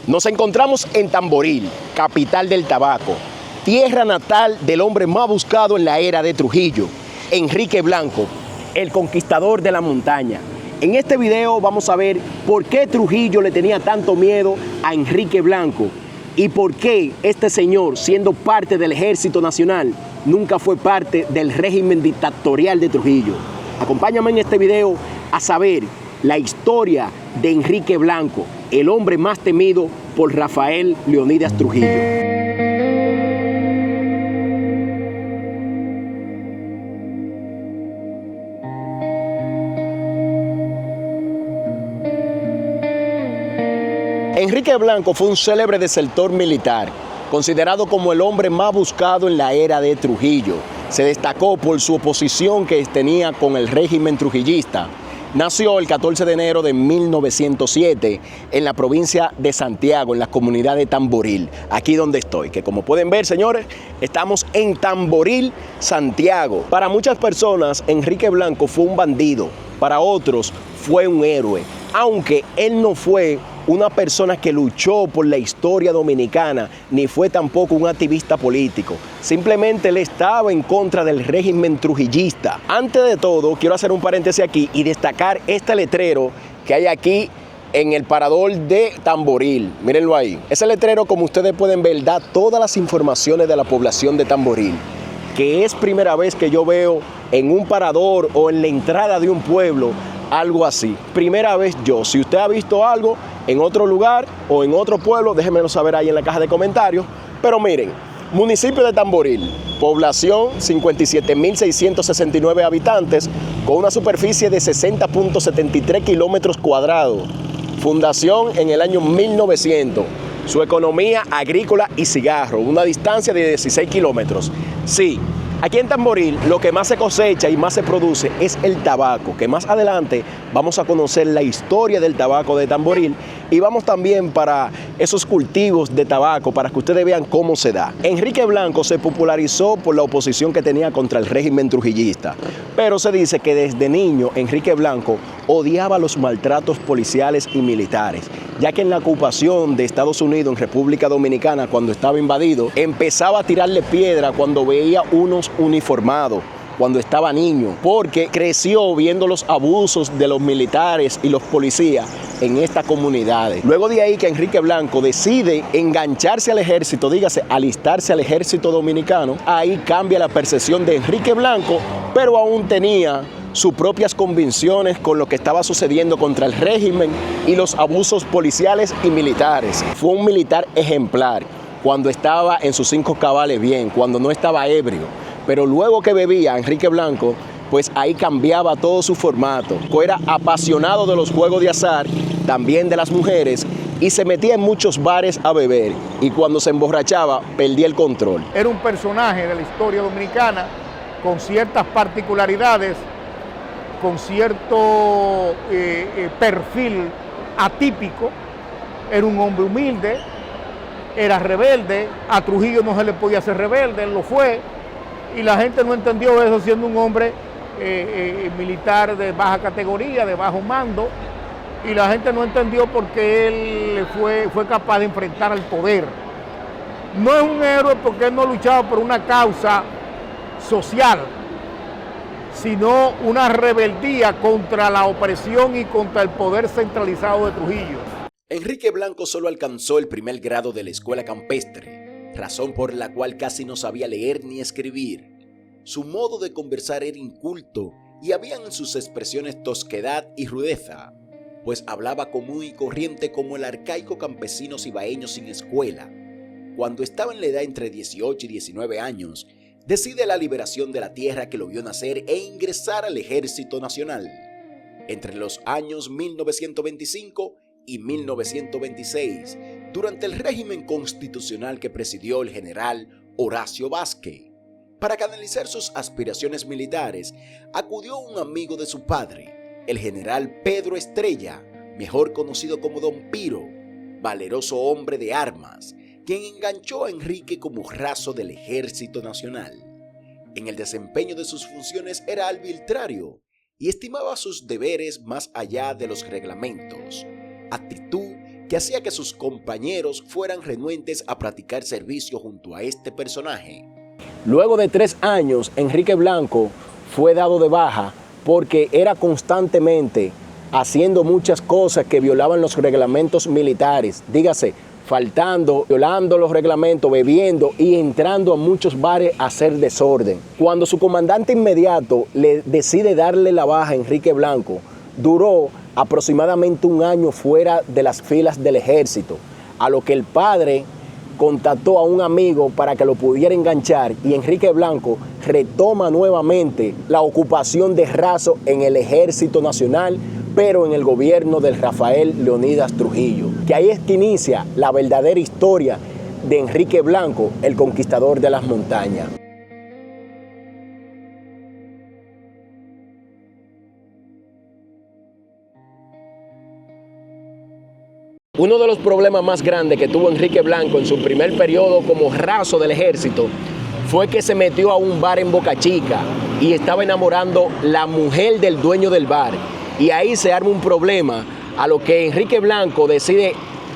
Nos encontramos en Tamboril, capital del tabaco, tierra natal del hombre más buscado en la era de Trujillo, Enrique Blanco, el conquistador de la montaña. En este video vamos a ver por qué Trujillo le tenía tanto miedo a Enrique Blanco y por qué este señor, siendo parte del Ejército Nacional, nunca fue parte del régimen dictatorial de Trujillo. Acompáñame en este video a saber la historia de Enrique Blanco, el hombre más temido por Rafael Leonidas Trujillo. Enrique Blanco fue un célebre desertor militar, considerado como el hombre más buscado en la era de Trujillo. Se destacó por su oposición que tenía con el régimen trujillista. Nació el 14 de enero de 1907 en la provincia de Santiago, en la comunidad de Tamboril, aquí donde estoy, que como pueden ver, señores, estamos en Tamboril, Santiago. Para muchas personas, Enrique Blanco fue un bandido, para otros fue un héroe, aunque él no fue una persona que luchó por la historia dominicana, ni fue tampoco un activista político. Simplemente él estaba en contra del régimen trujillista. Antes de todo, quiero hacer un paréntesis aquí y destacar este letrero que hay aquí en el parador de Tamboril. Mírenlo ahí. Ese letrero, como ustedes pueden ver, da todas las informaciones de la población de Tamboril, que es primera vez que yo veo en un parador o en la entrada de un pueblo algo así. Primera vez yo. Si usted ha visto algo en otro lugar o en otro pueblo, déjenmelo saber ahí en la caja de comentarios. Pero miren, municipio de Tamboril, población 57.669 habitantes, con una superficie de 60.73 kilómetros cuadrados. Fundación en el año 1900. Su economía agrícola y cigarro, una distancia de 16 kilómetros. Sí. Aquí en Tamboril lo que más se cosecha y más se produce es el tabaco, que más adelante vamos a conocer la historia del tabaco de Tamboril y vamos también para esos cultivos de tabaco para que ustedes vean cómo se da. Enrique Blanco se popularizó por la oposición que tenía contra el régimen trujillista, pero se dice que desde niño Enrique Blanco odiaba los maltratos policiales y militares, ya que en la ocupación de Estados Unidos en República Dominicana, cuando estaba invadido, empezaba a tirarle piedra cuando veía unos uniformados, cuando estaba niño, porque creció viendo los abusos de los militares y los policías en estas comunidades. Luego de ahí que Enrique Blanco decide engancharse al ejército, dígase, alistarse al ejército dominicano, ahí cambia la percepción de Enrique Blanco, pero aún tenía sus propias convicciones con lo que estaba sucediendo contra el régimen y los abusos policiales y militares. Fue un militar ejemplar cuando estaba en sus 5 cabales bien, cuando no estaba ebrio. Pero luego que bebía Enrique Blanco, pues ahí cambiaba todo su formato. Era apasionado de los juegos de azar, también de las mujeres, y se metía en muchos bares a beber. Y cuando se emborrachaba, perdía el control. Era un personaje de la historia dominicana con ciertas particularidades, con cierto perfil atípico. Era un hombre humilde, era rebelde. A Trujillo no se le podía hacer rebelde, él lo fue. Y la gente no entendió eso siendo un hombre militar de baja categoría, de bajo mando. Y la gente no entendió por qué él fue capaz de enfrentar al poder. No es un héroe porque él no luchaba por una causa social, sino una rebeldía contra la opresión y contra el poder centralizado de Trujillo. Enrique Blanco solo alcanzó el primer grado de la escuela campestre, razón por la cual casi no sabía leer ni escribir. Su modo de conversar era inculto y había en sus expresiones tosquedad y rudeza, pues hablaba común y corriente como el arcaico campesino cibaeño sin escuela. Cuando estaba en la edad entre 18 y 19 años, decide la liberación de la tierra que lo vio nacer e ingresar al Ejército Nacional. Entre los años 1925 y 1926, durante el régimen constitucional que presidió el general Horacio Vázquez. Para canalizar sus aspiraciones militares, acudió un amigo de su padre, el general Pedro Estrella, mejor conocido como Don Piro, valeroso hombre de armas, quien enganchó a Enrique como raso del Ejército Nacional. En el desempeño de sus funciones era arbitrario y estimaba sus deberes más allá de los reglamentos, actitud que hacía que sus compañeros fueran renuentes a practicar servicio junto a este personaje. Luego de 3 años, Enrique Blanco fue dado de baja porque era constantemente haciendo muchas cosas que violaban los reglamentos militares, dígase, faltando, violando los reglamentos, bebiendo y entrando a muchos bares a hacer desorden. Cuando su comandante inmediato le decide darle la baja a Enrique Blanco, duró aproximadamente 1 año fuera de las filas del ejército, a lo que el padre contactó a un amigo para que lo pudiera enganchar y Enrique Blanco retoma nuevamente la ocupación de Razo en el Ejército Nacional, pero en el gobierno del Rafael Leónidas Trujillo, que ahí es que inicia la verdadera historia de Enrique Blanco, el conquistador de las montañas. Uno de los problemas más grandes que tuvo Enrique Blanco en su primer periodo como raso del ejército fue que se metió a un bar en Boca Chica y estaba enamorando la mujer del dueño del bar. Y ahí se arma un problema, a lo que Enrique Blanco decide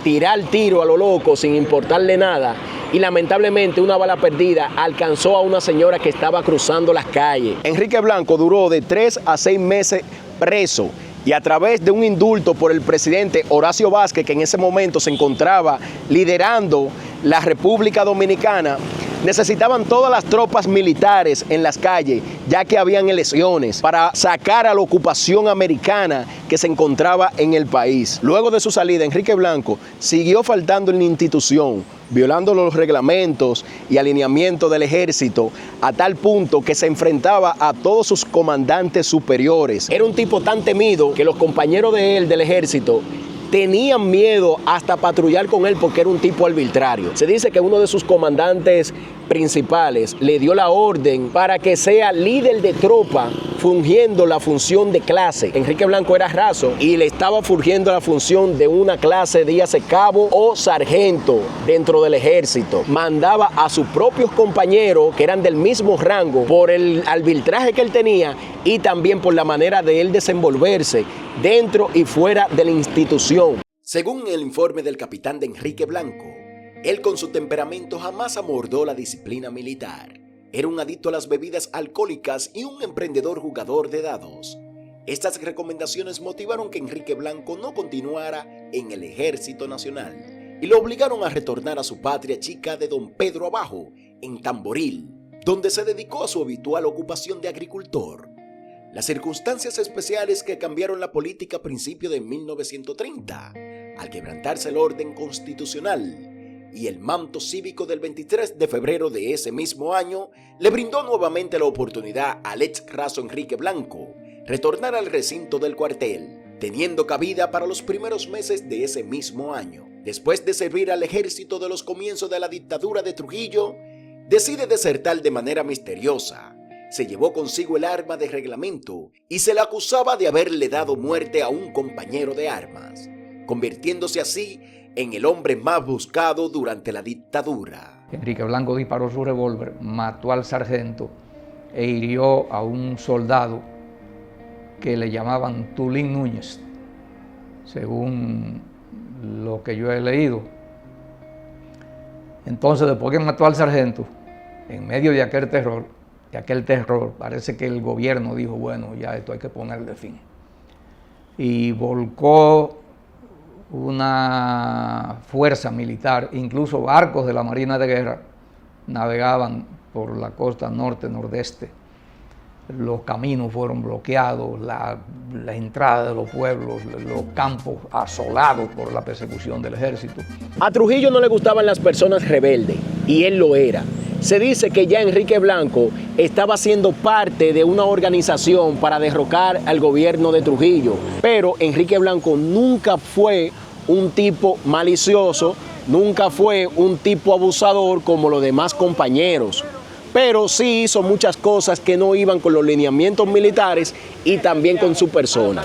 tirar tiro a lo loco sin importarle nada. Y lamentablemente una bala perdida alcanzó a una señora que estaba cruzando las calles. Enrique Blanco duró de 3 a 6 meses preso. Y a través de un indulto por el presidente Horacio Vázquez, que en ese momento se encontraba liderando la República Dominicana, necesitaban todas las tropas militares en las calles, ya que habían elecciones, para sacar a la ocupación americana que se encontraba en el país. Luego de su salida, Enrique Blanco siguió faltando en la institución, violando los reglamentos y alineamientos del ejército, a tal punto que se enfrentaba a todos sus comandantes superiores. Era un tipo tan temido que los compañeros de él del ejército tenían miedo hasta patrullar con él porque era un tipo arbitrario. Se dice que uno de sus comandantes principales le dio la orden para que sea líder de tropa fungiendo la función de clase. Enrique Blanco era raso y le estaba fungiendo la función de una clase, dígase cabo o sargento dentro del ejército. Mandaba a sus propios compañeros que eran del mismo rango por el arbitraje que él tenía y también por la manera de él desenvolverse dentro y fuera de la institución. Según el informe del capitán de Enrique Blanco, él con su temperamento jamás amordó la disciplina militar. Era un adicto a las bebidas alcohólicas y un emprendedor jugador de dados. Estas recomendaciones motivaron que Enrique Blanco no continuara en el Ejército Nacional y lo obligaron a retornar a su patria chica de Don Pedro Abajo, en Tamboril, donde se dedicó a su habitual ocupación de agricultor. Las circunstancias especiales que cambiaron la política a principios de 1930, al quebrantarse el orden constitucional, y el manto cívico del 23 de febrero de ese mismo año le brindó nuevamente la oportunidad al ex raso Enrique Blanco retornar al recinto del cuartel, teniendo cabida para los primeros meses de ese mismo año. Después de servir al ejército de los comienzos de la dictadura de Trujillo, decide desertar de manera misteriosa. Se llevó consigo el arma de reglamento y se le acusaba de haberle dado muerte a un compañero de armas, convirtiéndose así en el hombre más buscado durante la dictadura. Enrique Blanco disparó su revólver, mató al sargento e hirió a un soldado que le llamaban Tulín Núñez, según lo que yo he leído. Entonces, después que mató al sargento, en medio de aquel terror, parece que el gobierno dijo, bueno, ya esto hay que ponerle fin. Y volcó una fuerza militar, incluso barcos de la Marina de Guerra navegaban por la costa norte-nordeste. Los caminos fueron bloqueados, la entrada de los pueblos, los campos asolados por la persecución del ejército. A Trujillo no le gustaban las personas rebeldes, y él lo era. Se dice que ya Enrique Blanco estaba siendo parte de una organización para derrocar al gobierno de Trujillo, pero Enrique Blanco nunca fue un tipo malicioso, nunca fue un tipo abusador como los demás compañeros, pero sí hizo muchas cosas que no iban con los lineamientos militares y también con su persona.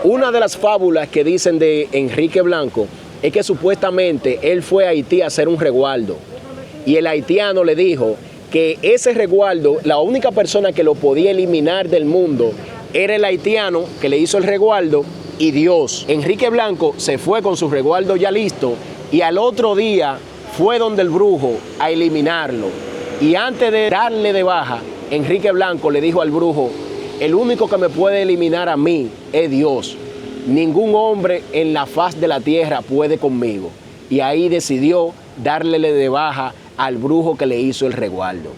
Una de las fábulas que dicen de Enrique Blanco es que supuestamente él fue a Haití a hacer un resguardo y el haitiano le dijo que ese resguardo, la única persona que lo podía eliminar del mundo era el haitiano que le hizo el resguardo y Dios. Enrique Blanco se fue con su resguardo ya listo y al otro día fue donde el brujo a eliminarlo. Y antes de darle de baja, Enrique Blanco le dijo al brujo: el único que me puede eliminar a mí es Dios. Ningún hombre en la faz de la tierra puede conmigo. Y ahí decidió darle de baja al brujo que le hizo el resguardo.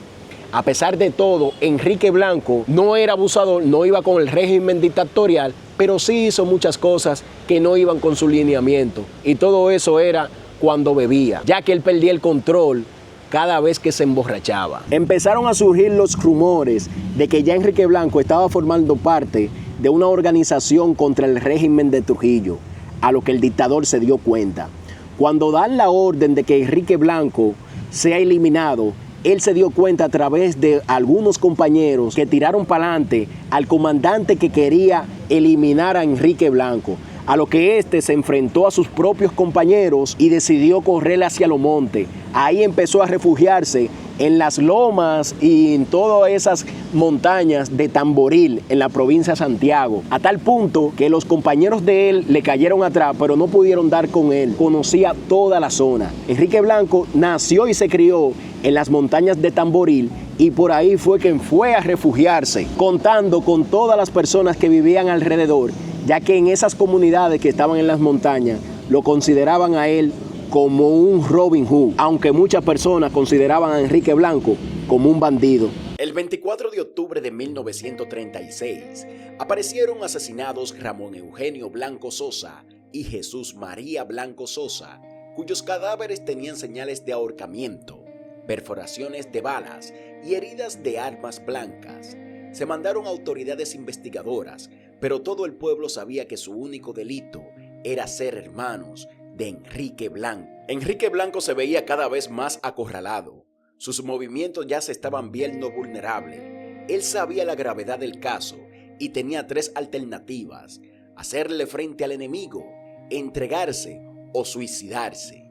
A pesar de todo, Enrique Blanco no era abusador, no iba con el régimen dictatorial, pero sí hizo muchas cosas que no iban con su lineamiento. Y todo eso era cuando bebía, ya que él perdía el control cada vez que se emborrachaba. Empezaron a surgir los rumores de que ya Enrique Blanco estaba formando parte de una organización contra el régimen de Trujillo, a lo que el dictador se dio cuenta. Cuando dan la orden de que Enrique Blanco sea eliminado, él se dio cuenta a través de algunos compañeros que tiraron para adelante al comandante que quería eliminar a Enrique Blanco, a lo que éste se enfrentó a sus propios compañeros y decidió correr hacia los montes. Ahí empezó a refugiarse en las lomas y en todas esas montañas de Tamboril, en la provincia de Santiago, a tal punto que los compañeros de él le cayeron atrás, pero no pudieron dar con él. Conocía toda la zona. Enrique Blanco nació y se crió en las montañas de Tamboril y por ahí fue que fue a refugiarse, contando con todas las personas que vivían alrededor, ya que en esas comunidades que estaban en las montañas lo consideraban a él como un Robin Hood, aunque muchas personas consideraban a Enrique Blanco como un bandido. El 24 de octubre de 1936 aparecieron asesinados Ramón Eugenio Blanco Sosa y Jesús María Blanco Sosa, cuyos cadáveres tenían señales de ahorcamiento, perforaciones de balas y heridas de armas blancas. Se mandaron autoridades investigadoras, pero todo el pueblo sabía que su único delito era ser hermanos de Enrique Blanco. Enrique Blanco se veía cada vez más acorralado. Sus movimientos ya se estaban viendo vulnerables. Él sabía la gravedad del caso y tenía tres alternativas: hacerle frente al enemigo, entregarse o suicidarse.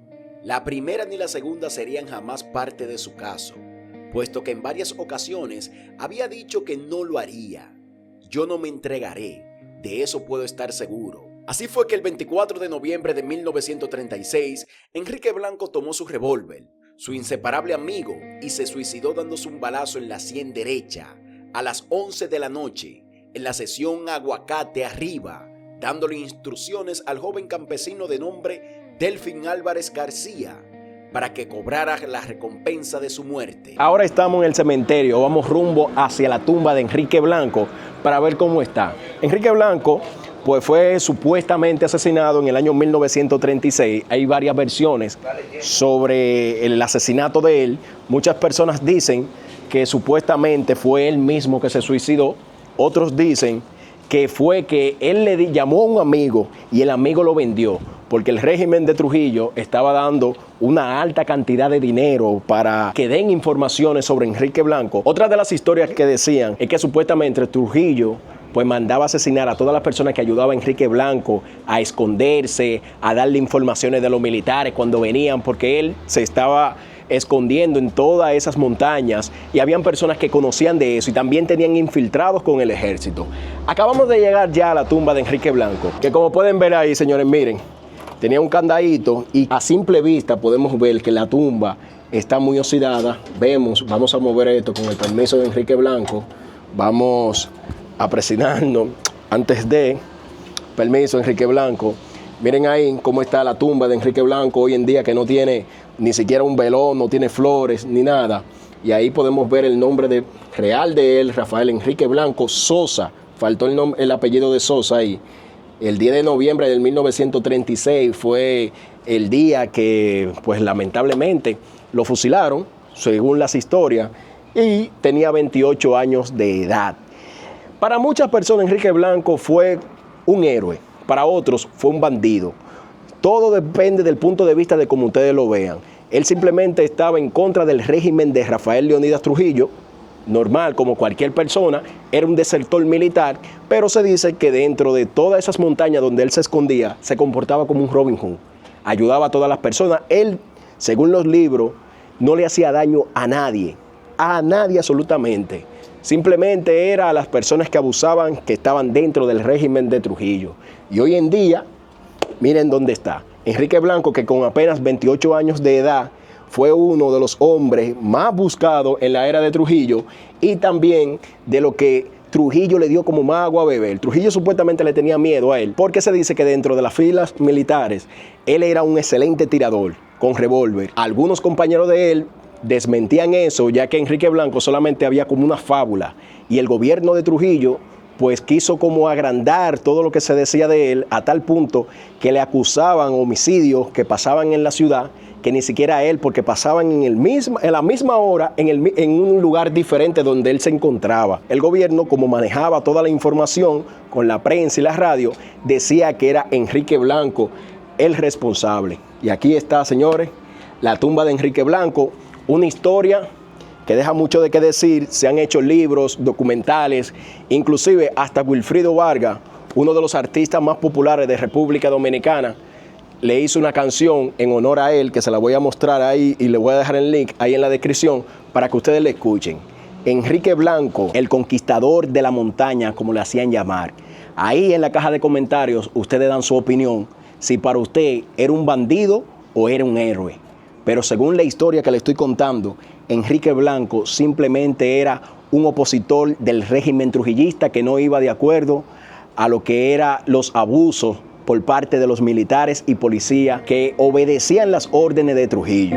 La primera ni la segunda serían jamás parte de su caso, puesto que en varias ocasiones había dicho que no lo haría. Yo no me entregaré, de eso puedo estar seguro. Así fue que el 24 de noviembre de 1936, Enrique Blanco tomó su revólver, su inseparable amigo, y se suicidó dándose un balazo en la sien derecha a las 11 de la noche, en la sección Aguacate Arriba, dándole instrucciones al joven campesino de nombre Delfín Álvarez García para que cobrara la recompensa de su muerte. Ahora estamos en el cementerio, vamos rumbo hacia la tumba de Enrique Blanco para ver cómo está. Enrique Blanco pues fue supuestamente asesinado en el año 1936. Hay varias versiones sobre el asesinato de él. Muchas personas dicen que supuestamente fue él mismo que se suicidó. Otros dicen que fue que él le llamó a un amigo y el amigo lo vendió, porque el régimen de Trujillo estaba dando una alta cantidad de dinero para que den informaciones sobre Enrique Blanco. Otra de las historias que decían es que supuestamente Trujillo pues mandaba asesinar a todas las personas que ayudaban a Enrique Blanco a esconderse, a darle informaciones de los militares cuando venían, porque él se estaba escondiendo en todas esas montañas y habían personas que conocían de eso y también tenían infiltrados con el ejército. Acabamos de llegar ya a la tumba de Enrique Blanco, que como pueden ver ahí, señores, miren, tenía un candadito y a simple vista podemos ver que la tumba está muy oxidada. Vamos a mover esto con el permiso de Enrique Blanco. Vamos a presionarnos antes de... Permiso, Enrique Blanco. Miren ahí cómo está la tumba de Enrique Blanco hoy en día, que no tiene ni siquiera un velón, no tiene flores ni nada. Y ahí podemos ver el nombre real de él, Rafael Enrique Blanco Sosa. Faltó el apellido de Sosa ahí. El 10 de noviembre de 1936 fue el día que, pues lamentablemente, lo fusilaron, según las historias, y tenía 28 años de edad. Para muchas personas Enrique Blanco fue un héroe, para otros fue un bandido. Todo depende del punto de vista de cómo ustedes lo vean. Él simplemente estaba en contra del régimen de Rafael Leónidas Trujillo, normal como cualquier persona, era un desertor militar, pero se dice que dentro de todas esas montañas donde él se escondía, se comportaba como un Robin Hood, ayudaba a todas las personas. Él, según los libros, no le hacía daño a nadie absolutamente. simplemente era a las personas que abusaban, que estaban dentro del régimen de Trujillo. Y hoy en día, miren dónde está. Enrique Blanco, que con apenas 28 años de edad, fue uno de los hombres más buscados en la era de Trujillo y también de lo que Trujillo le dio como más agua a beber. Trujillo supuestamente le tenía miedo a él, porque se dice que dentro de las filas militares, él era un excelente tirador con revólver. Algunos compañeros de él desmentían eso, ya que Enrique Blanco solamente había como una fábula, y el gobierno de Trujillo pues quiso como agrandar todo lo que se decía de él, a tal punto que le acusaban homicidios que pasaban en la ciudad, que ni siquiera él, porque pasaban en la misma hora en un lugar diferente donde él se encontraba. El gobierno, como manejaba toda la información con la prensa y la radio, decía que era Enrique Blanco el responsable. Y aquí está, señores, la tumba de Enrique Blanco, una historia que deja mucho de qué decir. Se han hecho libros, documentales, inclusive hasta Wilfrido Vargas, uno de los artistas más populares de República Dominicana, le hizo una canción en honor a él, que se la voy a mostrar ahí y le voy a dejar el link ahí en la descripción para que ustedes le escuchen. Enrique Blanco, el conquistador de la montaña, como le hacían llamar. Ahí en la caja de comentarios ustedes dan su opinión, si para usted era un bandido o era un héroe. Pero según la historia que le estoy contando, Enrique Blanco simplemente era un opositor del régimen trujillista que no iba de acuerdo a lo que eran los abusos por parte de los militares y policías que obedecían las órdenes de Trujillo.